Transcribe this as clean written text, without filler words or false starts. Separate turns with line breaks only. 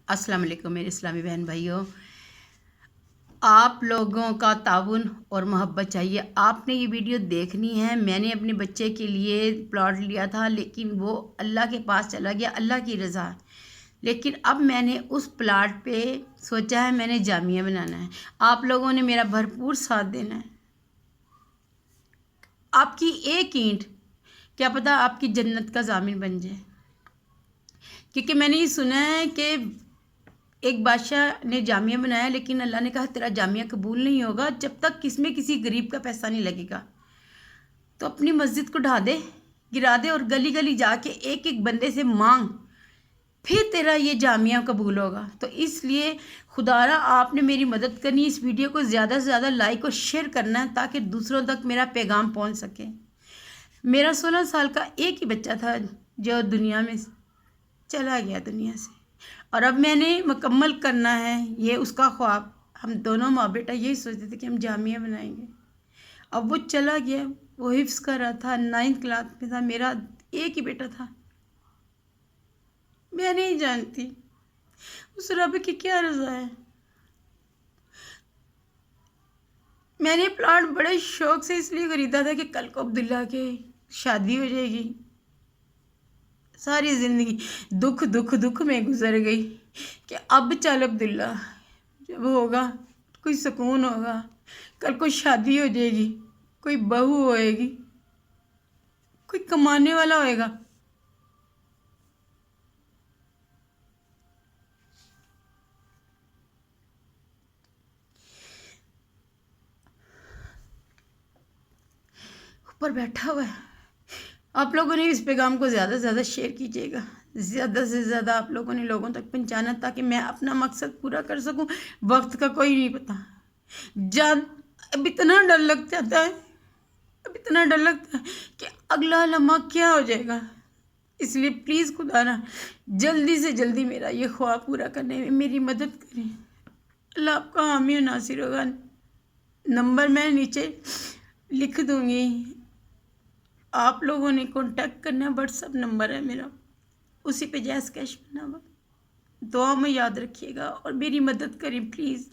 अस्सलाम वालेकुम मेरे इस्लामी बहन भाइयों। आप लोगों का ताउन और मोहब्बत चाहिए। आपने ये वीडियो देखनी है। मैंने अपने बच्चे के लिए प्लॉट लिया था, लेकिन वो अल्लाह के पास चला गया, अल्लाह की रज़ा। लेकिन अब मैंने उस प्लाट पे सोचा है मैंने जामिया बनाना है। आप लोगों ने मेरा भरपूर साथ देना है। आपकी एक ईंट क्या पता आपकी जन्नत का ज़ामिन बन जाए, क्योंकि मैंने ये सुना है कि एक बादशाह ने जामिया बनाया, लेकिन अल्लाह ने कहा तेरा जामिया कबूल नहीं होगा जब तक किसमें किसी गरीब का पैसा नहीं लगेगा। तो अपनी मस्जिद को ढा दे, गिरा दे, और गली गली जाके एक एक बंदे से मांग, फिर तेरा ये जामिया कबूल होगा। तो इसलिए खुदारा आपने मेरी मदद करनी, इस वीडियो को ज़्यादा से ज़्यादा लाइक और शेयर करना है ताकि दूसरों तक मेरा पैगाम पहुंच सके। मेरा 16 साल का एक ही बच्चा था जो दुनिया में चला गया दुनिया से, और अब मैंने मुकम्मल करना है ये उसका ख्वाब। हम दोनों माँ बेटा यही सोचते थे कि हम जामिया बनाएंगे। अब वो चला गया, वो हिफ्स कर रहा था, 9th क्लास में था, मेरा एक ही बेटा था। मैं नहीं जानती उस रब की क्या रज़ा है। मैंने प्लाट बड़े शौक से इसलिए ख़रीदा था कि कल को अब्दुल्ला के शादी हो जाएगी। सारी ज़िंदगी दुख दुख दुख में गुजर गई कि अब चल अब्दुल्ला जब होगा कोई सुकून होगा, कल को शादी हो जाएगी, कोई बहू होएगी, कोई कमाने वाला होएगा। ऊपर बैठा हुआ है। आप लोगों ने इस पैगाम को ज़्यादा से ज़्यादा शेयर कीजिएगा, ज़्यादा से ज़्यादा आप लोगों ने लोगों तक पहुँचाना, ताकि मैं अपना मकसद पूरा कर सकूं। वक्त का कोई नहीं पता। जान अब इतना डर लग जाता है, अब इतना डर लगता है कि अगला लम्हा क्या हो जाएगा। इसलिए प्लीज़ खुदा ना जल्दी से जल्दी मेरा ये ख्वाब पूरा करने में मेरी मदद करें। अल्लाह आपका हामी और नासिर होगा। नंबर मैं नीचे लिख दूँगी, आप लोगों ने कांटेक्ट करना है। व्हाट्सअप नंबर है मेरा, उसी पे जैज़ कैश बना हुआ। दुआ में याद रखिएगा और मेरी मदद करें प्लीज़।